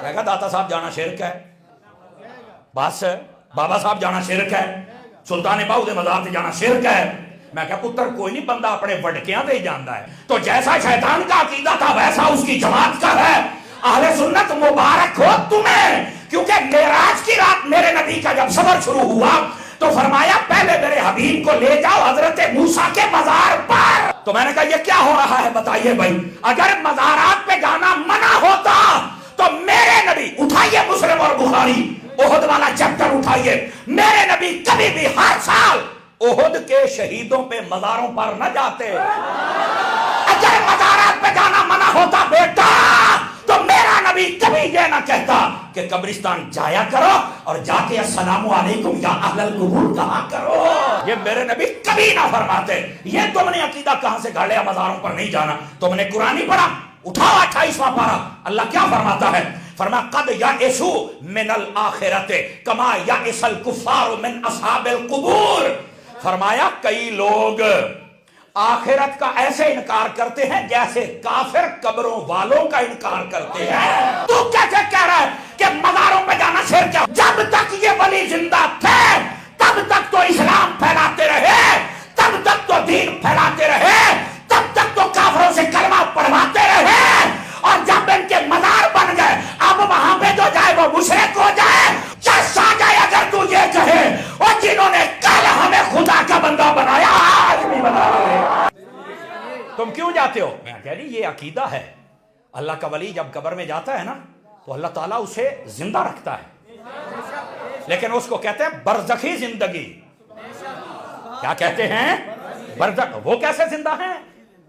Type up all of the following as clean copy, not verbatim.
میں کہا داتا صاحب جانا شرک ہے، بس بابا صاحب جانا شرک ہے، سلطان باہو دے مزار تے جانا شرک ہے۔ میں کہا پتر کوئی نہیں، بندہ اپنے وڈکیاں تے ہی جاندا ہے۔ تو جیسا شیطان کا عقیدہ تھا ویسا اس کی جماعت کا ہے۔ اہل سنت مبارک ہو تمہیں، کیونکہ معراج کی رات میرے نبی کا جب سفر شروع ہوا تو فرمایا پہلے میرے حبیب کو لے جاؤ حضرت موسیٰ کے مزار پر۔ تو میں نے کہا یہ کیا ہو رہا ہے بتائیے بھائی، اگر مزارات پہ جانا منع ہوتا تو میرے نبی، اٹھائیے مسلم اور بخاری احد والا چیپٹر اٹھائیے، میرے نبی کبھی بھی ہر سال احد کے شہیدوں پہ مزاروں پر نہ جاتے۔ اگر مزارات پہ جانا منع ہوتا بیٹا تو میرا نبی کبھی یہ نہ کہتا کہ قبرستان جایا کرو اور جا کے السلام علیکم یا اہل القبور کہا کرو۔ یہ میرے نبی کبھی نہ فرماتے۔ یہ تم نے عقیدہ کہاں سے گھڑ لیا مزاروں پر نہیں جانا؟ تم نے قرآن ہی پڑھا، اٹھاؤ 28واں پارہ، اللہ کیا فرماتا ہے؟ فرمایا قد یئسوا من الآخرۃ کما یئس الکفار من اصحاب القبور۔ فرمایا کئی لوگ آخرت کا ایسے انکار کرتے ہیں جیسے کافر قبروں والوں کا انکار کرتے ہیں۔ تو کیسے کہہ رہا ہے کہ مزاروں پہ جانا شرک ہے؟ جب تک یہ ولی زندہ تھے تب تک تو اسلام پھیلاتے رہے، تب تک تو دین پھیلاتے رہے، تب تک تو کافروں سے کلمہ پڑھواتے رہے، اور جب ان کے مزار بن گئے اب وہاں پہ جو جائے وہ مشرک ہو جائے، چس آ جائے اگر تو یہ کہے اور جنہوں نے کل ہمیں خدا کا بندہ بنایا آج بھی بنا رہے تم کیوں جاتے ہو؟ میں کہہ رہی یہ عقیدہ ہے۔ اللہ کا ولی جب قبر میں جاتا ہے نا تو اللہ تعالیٰ اسے زندہ رکھتا ہے، لیکن اس کو کہتے ہیں برزخی زندگی۔ کیا کہتے ہیں؟ برزخ۔ وہ کیسے زندہ ہیں؟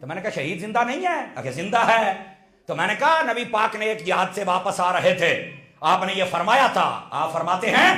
تو میں نے کہا شہید زندہ نہیں ہے، اگر زندہ ہے تو میں نے کہا نبی پاک نے ایک جہاد سے واپس آ رہے تھے، آپ نے یہ فرمایا تھا، آپ فرماتے ہیں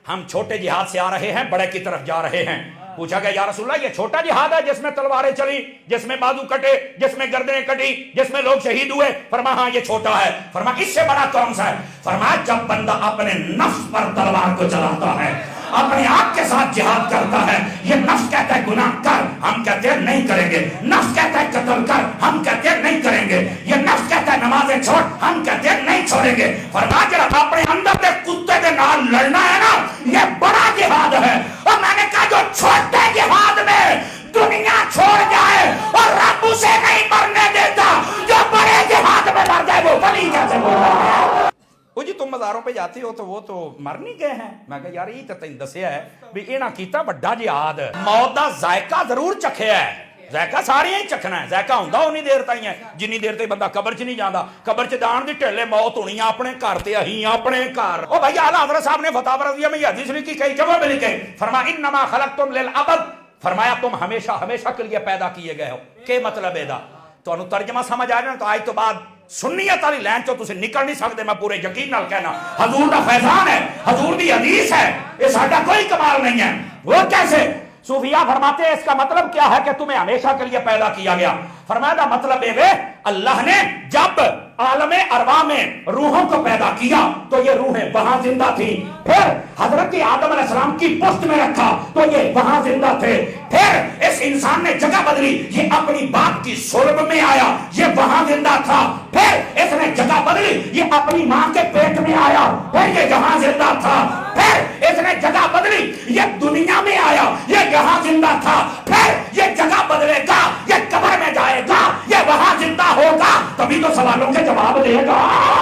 ہم چھوٹے جہاد سے آ رہے ہیں، بڑے کی طرف جا رہے ہیں۔ پوچھا گیا یا رسول اللہ یہ چھوٹا جہاد ہے جس میں تلواریں چلی، جس میں بازو کٹے، جس میں گردنیں کٹی، جس میں لوگ شہید ہوئے؟ فرمایا ہاں یہ چھوٹا ہے۔ فرمایا اس سے بڑا کون سا ہے؟ فرمایا جب بندہ اپنے نفس پر تلوار کو چلاتا ہے، اپنے آپ کے ساتھ جہاد کرتا ہے، یہ نفس کہتا ہے گناہ کر، ہم کہتے ہیں نہیں کریں گے، نفس کہتا ہے قتل کر، ہم کہتے ہیں نہیں کریں گے، یہ نفس کہتا ہے نمازیں چھوڑ، ہم کہتے ہیں نہیں چھوڑیں گے۔ فرمایا جب اپنے اندر دے کتے دے نال لڑنا ہے نا یہ بڑا جہاد ہے۔ اور میں نے کہا جو چھوٹے جہاد میں دنیا چھوڑ جائے اور رب اسے نہیں مرنے دیتا، جو بڑے جہاد میں مر جائے وہ ولی کیسے بول رہا ہے؟ وہ جی تم مزاروں پہ جاتے ہو تو وہ تو مر نہیں گئے ہیں۔ میں کہا یار یہ تو تین دسیا ہے بھی انہاں کیتا بڑا جہاد، موت دا ذائقہ ضرور چکھیا ہے، ذائقہ سارے ہی چکھنا ہے، ذائقہ ہوندا اونی دیر تائیں ہے جنی دیر تے بندہ قبر چ نہیں جاندا۔ قبر چ جان دی ٹھیلے موت ہونی ہے اپنے گھر تے اہیں اپنے گھر۔ او بھائی اعلیٰ حضرت صاحب نے فتاوی رضیہ میں یہ حدیث لکھی، کئی جگہ میں لکھے، فرمایا انما خلقتم للابد، فرمایا تم ہمیشہ ہمیشہ کے لیے پیدا کیے گئے ہو۔ کہ مطلب ہے دا تو انہوں ترجمہ سمجھ آئے نا تو آج تو بعد سنیت والی لین چو تسی نکل نہیں سکتے، میں پورے یقین نال کہنا حضور دا فیضان ہے، حضور دی حدیث ہے، یہ ساڈا کوئی کمال نہیں ہے۔ وہ کیسے؟ صوفیاء فرماتے ہیں اس کا مطلب کیا ہے کہ تمہیں ہمیشہ کے لیے پیدا کیا گیا؟ فرمایا دا مطلب ہے اللہ نے جب عالم ارواح میں روحوں کو پیدا کیا تو یہ روحیں وہاں زندہ تھیں، پھر حضرت آدم علیہ السلام کی پشت میں رکھا تو یہ وہاں زندہ تھے، پھر اس انسان نے جگہ بدلی، یہ اپنی باپ کی صلب میں آیا، یہ وہاں زندہ تھا، پھر اس نے جگہ بدلی، یہ اپنی ماں کے پیٹ میں آیا، پھر یہ یہاں زندہ تھا، پھر اس نے جگہ بدلی، یہ دنیا میں آیا، یہ یہاں زندہ تھا، پھر یہ جگہ بدلے گا، یہ قبر میں جائے گا، یہ وہاں زندہ ہوگا، تبھی تو سوالوں کے جواب دے گا،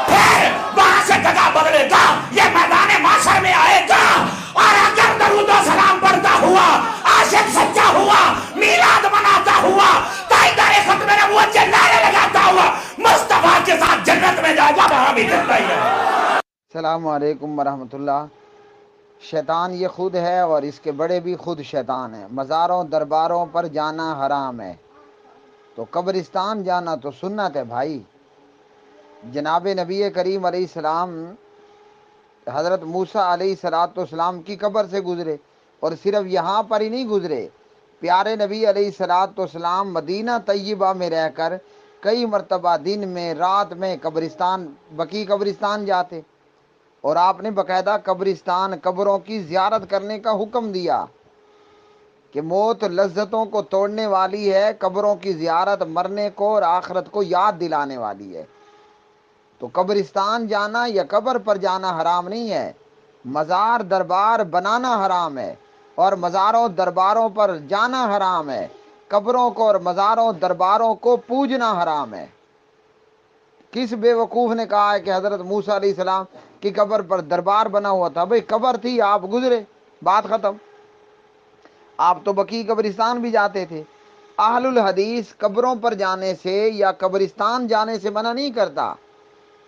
پھر وہاں سے جگہ بدلے گا، یہ میدان محشر میں آئے گا، اور اگر درود و سلام پڑھتا ہوا، عاشق سچا ہوا، میلاد مناتا ہوا، تائیدار ختم نبوت کے نعرے لگاتا ہوا مصطفیٰ کے ساتھ جنت میں جائے گا، وہاں بھی زندہ ہی ہے۔ السلام علیکم ورحمۃ اللہ۔ شیطان یہ خود ہے اور اس کے بڑے بھی خود شیطان ہیں۔ مزاروں درباروں پر جانا حرام ہے تو قبرستان جانا تو سنت ہے بھائی۔ جناب نبی کریم علیہ السلام حضرت موسیٰ علیہ السلام کی قبر سے گزرے، اور صرف یہاں پر ہی نہیں گزرے، پیارے نبی علیہ السلام مدینہ طیبہ میں رہ کر کئی مرتبہ دن میں رات میں بقیع قبرستان جاتے، اور آپ نے باقاعدہ قبروں کی زیارت کرنے کا حکم دیا کہ موت لذتوں کو توڑنے والی ہے، قبروں کی زیارت مرنے کو اور آخرت کو یاد دلانے والی ہے۔ تو قبرستان جانا یا قبر پر جانا حرام نہیں ہے، مزار دربار بنانا حرام ہے، اور مزاروں درباروں پر جانا حرام ہے، قبروں کو اور مزاروں درباروں کو پوجنا حرام ہے۔ کس بے وقوف نے کہا ہے کہ حضرت موسیٰ علیہ السلام کی قبر پر دربار بنا ہوا تھا؟ بھئی قبر تھی، آپ گزرے، بات ختم۔ آپ تو بقیع قبرستان بھی جاتے تھے۔ اہل الحدیث قبروں پر جانے سے یا قبرستان جانے سے منع نہیں کرتا۔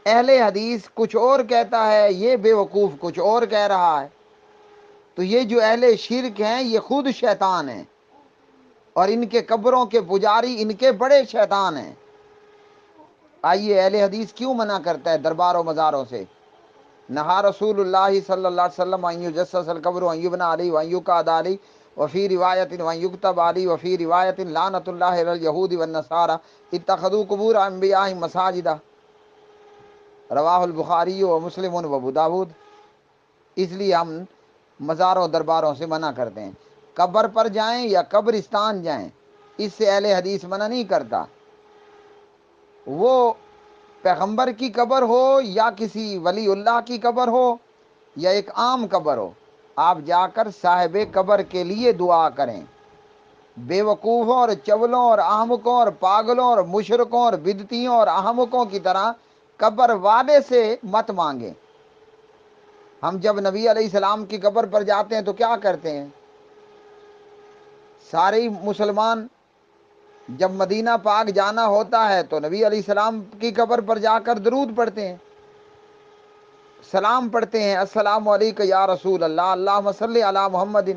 اہل حدیث کچھ اور کہتا ہے، یہ بے وقوف کچھ اور کہہ رہا ہے۔ تو یہ جو اہل شرک ہیں یہ خود شیطان ہیں، اور ان کے قبروں کے پجاری ان کے بڑے شیطان ہیں۔ آئیے، اہل حدیث کیوں منع کرتا ہے درباروں مزاروں سے؟ نہا رسول اللہ صلی اللہ علیہ وسلم ان یجسس القبر وان یبنى علیہ وان یقعد علیہ وفی روایت وان یکتب علیہ وفی روایت لعنت اللہ علی الیہود والنصارى اتخذوا قبور انبیاء مساجدا، رواہ البخاری و مسلم و ابو داود۔ اس لیے ہم مزاروں درباروں سے منع کرتے ہیں۔ قبر پر جائیں یا قبرستان جائیں، اس سے اہل حدیث منع نہیں کرتا۔ وہ پیغمبر کی قبر ہو یا کسی ولی اللہ کی قبر ہو یا ایک عام قبر ہو، آپ جا کر صاحب قبر کے لیے دعا کریں۔ بے وقوفوں اور چولوں اور احمقوں اور پاگلوں اور مشرکوں اور بدعتیوں اور احمقوں کی طرح قبر والے سے مت مانگیں۔ ہم جب نبی علیہ السلام کی قبر پر جاتے ہیں تو کیا کرتے ہیں؟ سارے مسلمان جب مدینہ پاک جانا ہوتا ہے تو نبی علیہ السلام کی قبر پر جا کر درود پڑھتے ہیں، سلام پڑھتے ہیں، السلام علیکم یا رسول اللہ، اللہم صلی علی محمد۔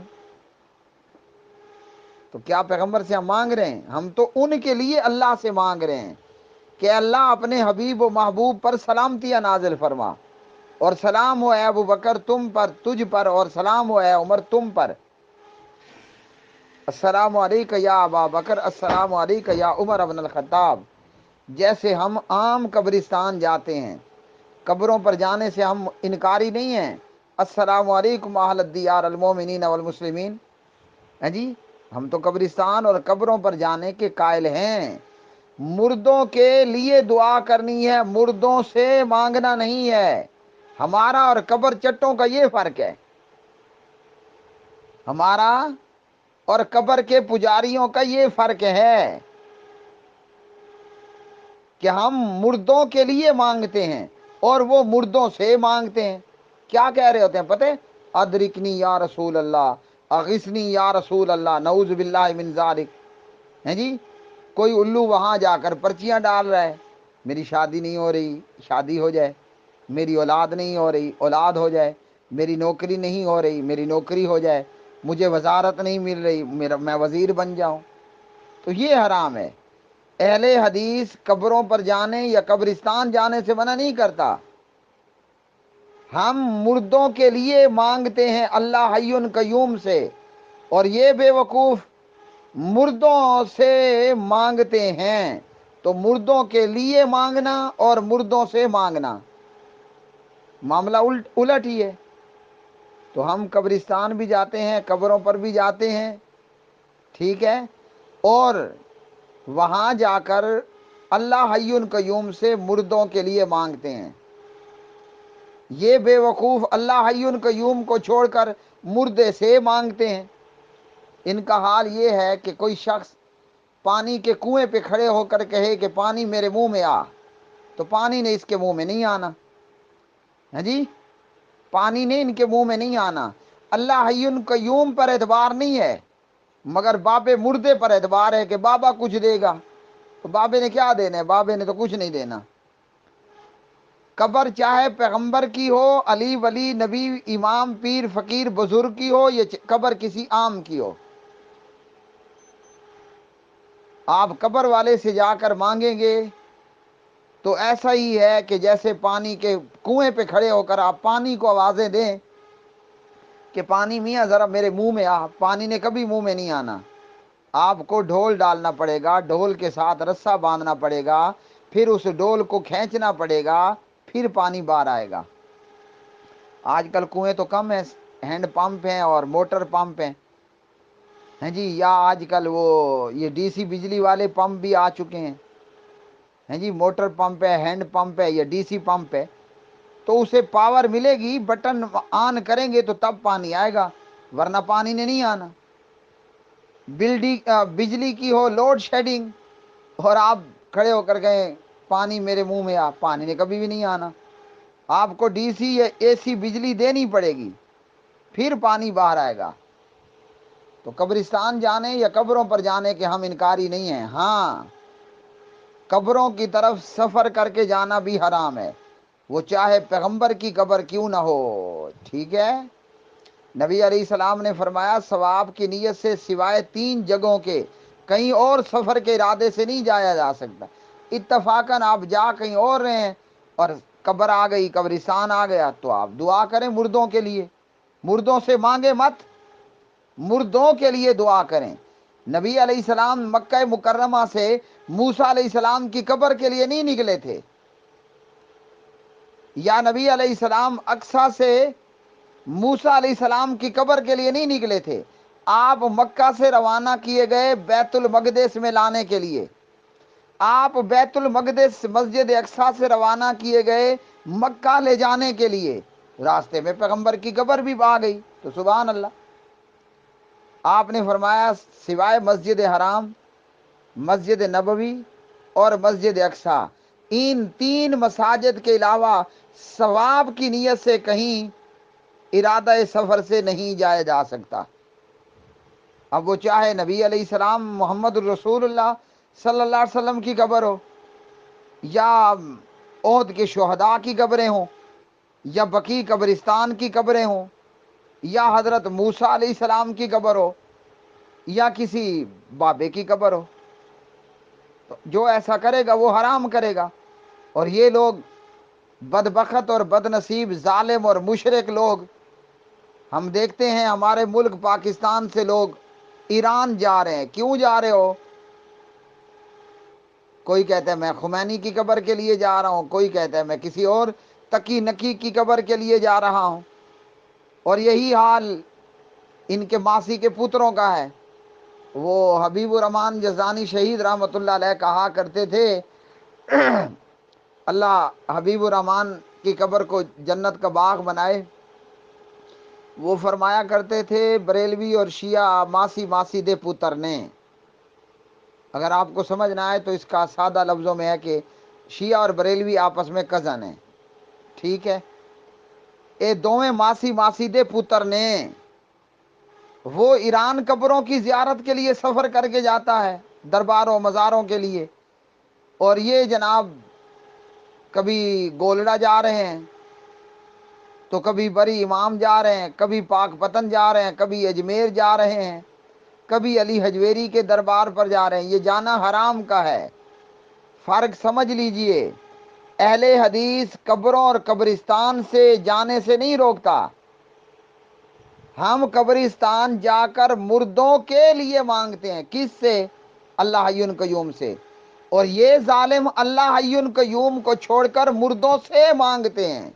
تو کیا پیغمبر سے ہم مانگ رہے ہیں؟ ہم تو ان کے لیے اللہ سے مانگ رہے ہیں کہ اللہ اپنے حبیب و محبوب پر سلامتیاں نازل فرما، اور سلام ہو اے ابو بکر تم پر، تجھ پر، اور سلام ہو اے عمر تم پر، السلام علیکم یا ابا بکر، السلام علیکم یا عمر بن الخطاب۔ جیسے ہم عام قبرستان جاتے ہیں، قبروں پر جانے سے ہم انکاری نہیں ہیں۔ السلام علیکم اہل الدیار المومنین والمسلمین، ہیں جی، ہم تو قبرستان اور قبروں پر جانے کے قائل ہیں۔ مردوں کے لیے دعا کرنی ہے، مردوں سے مانگنا نہیں ہے۔ ہمارا اور قبر چٹوں کا یہ فرق ہے، ہمارا اور قبر کے پجاریوں کا یہ فرق ہے کہ ہم مردوں کے لیے مانگتے ہیں اور وہ مردوں سے مانگتے ہیں۔ کیا کہہ رہے ہوتے ہیں پتہ ہے؟ ادرکنی یا رسول اللہ، اغثنی یا رسول اللہ، نعوذ باللہ من ذالک۔ ہیں جی، کوئی الو وہاں جا کر پرچیاں ڈال رہا ہے، میری شادی نہیں ہو رہی، شادی ہو جائے، میری اولاد نہیں ہو رہی، اولاد ہو جائے، میری نوکری نہیں ہو رہی، میری نوکری ہو جائے، مجھے وزارت نہیں مل رہی، میں وزیر بن جاؤں۔ تو یہ حرام ہے۔ اہل حدیث قبروں پر جانے یا قبرستان جانے سے منع نہیں کرتا۔ ہم مردوں کے لیے مانگتے ہیں اللہ حی قیوم سے، اور یہ بے وقوف مردوں سے مانگتے ہیں۔ تو مردوں کے لیے مانگنا اور مردوں سے مانگنا معاملہ الٹ ہی ہے۔ تو ہم قبرستان بھی جاتے ہیں، قبروں پر بھی جاتے ہیں، ٹھیک ہے، اور وہاں جا کر اللہ حی قیوم سے مردوں کے لیے مانگتے ہیں۔ یہ بے وقوف اللہ حی قیوم کو چھوڑ کر مردے سے مانگتے ہیں۔ ان کا حال یہ ہے کہ کوئی شخص پانی کے کنویں پہ کھڑے ہو کر کہے کہ پانی میرے منہ میں آ، تو پانی نے اس کے منہ میں نہیں آنا، ہے جی، پانی نے ان کے منہ میں نہیں آنا۔ اللہ حی قیوم پر اعتبار نہیں ہے، مگر بابے مردے پر اعتبار ہے کہ بابا کچھ دے گا۔ تو بابے نے کیا دینا ہے؟ بابے نے تو کچھ نہیں دینا۔ قبر چاہے پیغمبر کی ہو، علی ولی نبی امام پیر فقیر بزرگ کی ہو، یا قبر کسی عام کی ہو، آپ قبر والے سے جا کر مانگیں گے تو ایسا ہی ہے کہ جیسے پانی کے کنویں پہ کھڑے ہو کر آپ پانی کو آوازیں دیں کہ پانی میاں ذرا میرے منہ میں آ، پانی نے کبھی منہ میں نہیں آنا۔ آپ کو ڈھول ڈالنا پڑے گا، ڈھول کے ساتھ رسا باندھنا پڑے گا، پھر اس ڈھول کو کھینچنا پڑے گا، پھر پانی باہر آئے گا۔ آج کل کنویں تو کم ہیں، ہینڈ پمپ ہیں اور موٹر پمپ ہیں جی، یا آج کل وہ یہ ڈی سی بجلی والے پمپ بھی آ چکے ہیں۔ ہیں جی، موٹر پمپ ہے، ہینڈ پمپ ہے یا ڈی سی پمپ ہے، تو اسے پاور ملے گی، بٹن آن کریں گے تو تب پانی آئے گا، ورنہ پانی نے نہیں آنا۔ بجلی کی ہو لوڈ شیڈنگ اور آپ کھڑے ہو کر گئے پانی میرے منہ میں پانی نے کبھی بھی نہیں آنا۔ آپ کو ڈی سی یا اے سی بجلی دینی پڑے گی، پھر پانی باہر آئے گا۔ تو قبرستان جانے یا قبروں پر جانے کے ہم انکاری نہیں ہیں، ہاں قبروں کی طرف سفر کر کے جانا بھی حرام ہے، وہ چاہے پیغمبر کی قبر کیوں نہ ہو، ٹھیک ہے۔ نبی علیہ السلام نے فرمایا ثواب کی نیت سے سوائے 3 جگہوں کے کہیں اور سفر کے ارادے سے نہیں جایا جا سکتا۔ اتفاقاً آپ جا کہیں اور رہے ہیں اور قبر آ گئی، قبرستان آ گیا، تو آپ دعا کریں مردوں کے لیے، مردوں سے مانگے مت، مردوں کے لیے دعا کریں۔ نبی علیہ السلام مکہ مکرمہ سے موسیٰ علیہ السلام کی قبر کے لیے نہیں نکلے تھے، یا نبی علیہ السلام اقصی سے موسیٰ علیہ السلام کی قبر کے لیے نہیں نکلے تھے، آپ مکہ سے روانہ کیے گئے بیت المقدس میں لانے کے لیے، آپ بیت المقدس مسجد اقصی سے روانہ کیے گئے مکہ لے جانے کے لیے، راستے میں پیغمبر کی قبر بھی آ گئی، تو سبحان اللہ۔ آپ نے فرمایا سوائے مسجد حرام، مسجد نبوی اور مسجد اقصی، ان 3 مساجد کے علاوہ ثواب کی نیت سے کہیں ارادہ سفر سے نہیں جایا جا سکتا۔ اب وہ چاہے نبی علیہ السلام محمد الرسول اللہ صلی اللہ علیہ وسلم کی قبر ہو، یا احد کے شہداء کی قبریں ہوں، یا بقیع قبرستان کی قبریں ہوں، یا حضرت موسیٰ علیہ السلام کی قبر ہو، یا کسی بابے کی قبر ہو، تو جو ایسا کرے گا وہ حرام کرے گا۔ اور یہ لوگ بدبخت اور بدنصیب ظالم اور مشرک لوگ، ہم دیکھتے ہیں ہمارے ملک پاکستان سے لوگ ایران جا رہے ہیں، کیوں جا رہے ہو؟ کوئی کہتا ہے میں خمینی کی قبر کے لیے جا رہا ہوں، کوئی کہتا ہے میں کسی اور تقی نکی کی قبر کے لیے جا رہا ہوں، اور یہی حال ان کے ماسی کے پتروں کا ہے۔ وہ حبیب الرحمن جزانی شہید رحمۃ اللہ علیہ کہا کرتے تھے، اللہ حبیب الرحمن کی قبر کو جنت کا باغ بنائے۔ وہ فرمایا کرتے تھے بریلوی اور شیعہ ماسی ماسی دے پتر نے۔ اگر آپ کو سمجھ نہ آئے تو اس کا سادہ لفظوں میں ہے کہ شیعہ اور بریلوی آپس میں کزن ہیں، ٹھیک ہے، اے دوویں ماسی ماسی دے پتر نے۔ وہ ایران قبروں کی زیارت کے لیے سفر کر کے جاتا ہے، درباروں مزاروں کے لیے، اور یہ جناب کبھی گولڑا جا رہے ہیں، تو کبھی بری امام جا رہے ہیں، کبھی پاک پتن جا رہے ہیں، کبھی اجمیر جا رہے ہیں، کبھی علی حجویری کے دربار پر جا رہے ہیں۔ یہ جانا حرام کا ہے، فرق سمجھ لیجئے۔ اہل حدیث قبروں اور قبرستان سے جانے سے نہیں روکتا، ہم قبرستان جا کر مردوں کے لیے مانگتے ہیں، کس سے؟ اللہ حی قیوم سے، اور یہ ظالم اللہ حی قیوم کو چھوڑ کر مردوں سے مانگتے ہیں۔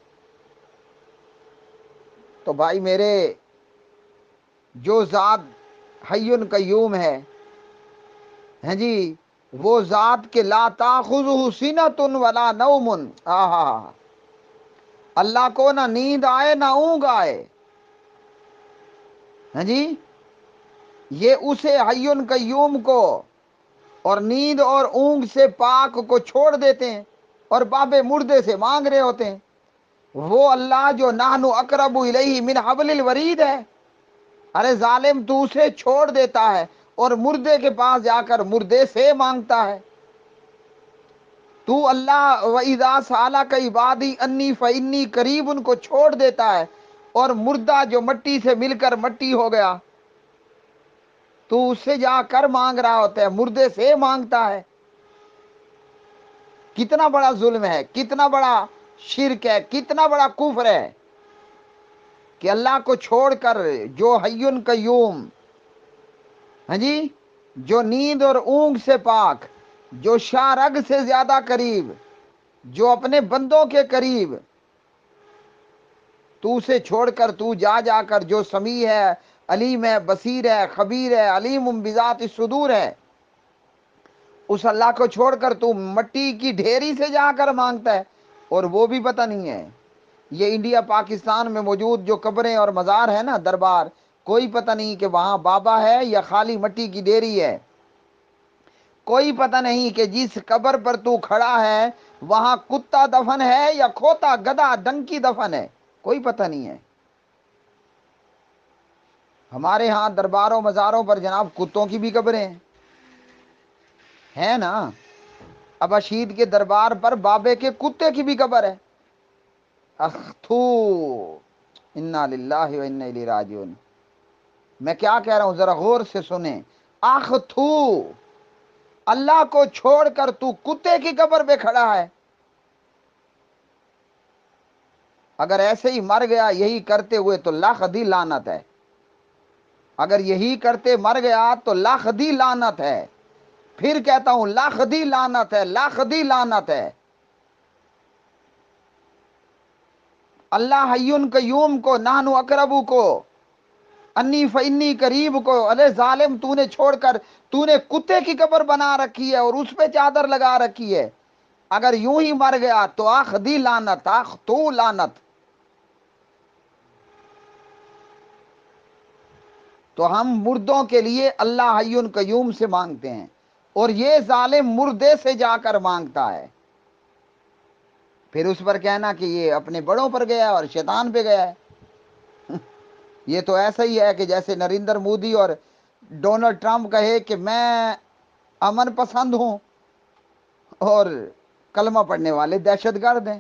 تو بھائی میرے، جو ذات حی قیوم ہے جی، وہ ذات کے لا تاخذہ سنۃ ولا نوم، اللہ کو نہ نیند آئے نہ اونگ آئے، ہاں جی، یہ اسے حی قیوم کو اور نیند اور اونگ سے پاک کو چھوڑ دیتے ہیں اور بابے مردے سے مانگ رہے ہوتے ہیں۔ وہ اللہ جو نحن اقرب الیہ من حبل الورید ہے، ارے ظالم تو اسے چھوڑ دیتا ہے اور مردے کے پاس جا کر مردے سے مانگتا ہے۔ تو اللہ وَإِذَا سَأَلَكَ عِبَادِي أَنِّي فَإِنِّي قَرِيبٌ ان کو چھوڑ دیتا ہے، اور مردہ جو مٹی سے مل کر مٹی ہو گیا تو اس سے جا کر مانگ رہا ہوتا ہے، مردے سے مانگتا ہے۔ کتنا بڑا ظلم ہے، کتنا بڑا شرک ہے، کتنا بڑا کفر ہے کہ اللہ کو چھوڑ کر جو حی قیوم، ہاں جی، جو نیند اور اونگ سے پاک، جو شارگ سے زیادہ قریب، جو اپنے بندوں کے قریب، تو اسے چھوڑ کر تو جا کر جو سمیع ہے، علیم ہے، بصیر ہے، خبیر ہے، علیم بذات الصدور ہے، اس اللہ کو چھوڑ کر تو مٹی کی ڈھیری سے جا کر مانگتا ہے، اور وہ بھی پتہ نہیں ہے۔ یہ انڈیا پاکستان میں موجود جو قبریں اور مزار ہیں نا، دربار، کوئی پتہ نہیں کہ وہاں بابا ہے یا خالی مٹی کی ڈھیری ہے۔ کوئی پتہ نہیں کہ جس قبر پر تو کھڑا ہے وہاں کتا دفن ہے یا کھوتا گدھا ڈنکی دفن ہے، کوئی پتہ نہیں ہے۔ ہمارے ہاں درباروں مزاروں پر جناب کتوں کی بھی قبریں ہیں نا۔ ابا شید کے دربار پر بابے کے کتے کی بھی قبر ہے۔ اخ تھو، انا للہ و انا الیہ راجعون۔ میں کیا کہہ رہا ہوں ذرا غور سے سنیں۔ آخ تھو، اللہ کو چھوڑ کر تو کتے کی قبر پہ کھڑا ہے۔ اگر ایسے ہی مر گیا یہی کرتے ہوئے تو لاکھ دی لعنت ہے۔ اگر یہی کرتے مر گیا تو لاکھ دی لعنت ہے۔ پھر کہتا ہوں لاکھ دی لعنت ہے، لاکھ دی لعنت ہے۔ اللہ حیون قیوم کو، نحن اقربو کو، انی فانی قریب کو، ارے ظالم تو نے چھوڑ کر تو نے کتے کی قبر بنا رکھی ہے اور اس پہ چادر لگا رکھی ہے۔ اگر یوں ہی مر گیا تو آخ دی لعنت، آخ تو لعنت۔ تو ہم مردوں کے لیے اللہ حیون قیوم سے مانگتے ہیں، اور یہ ظالم مردے سے جا کر مانگتا ہے۔ پھر اس پر کہنا کہ یہ اپنے بڑوں پر گیا اور شیطان پہ گیا ہے۔ یہ تو ایسا ہی ہے کہ جیسے نریندر مودی اور ڈونلڈ ٹرمپ کہے کہ میں امن پسند ہوں اور کلمہ پڑھنے والے دہشت گرد ہیں۔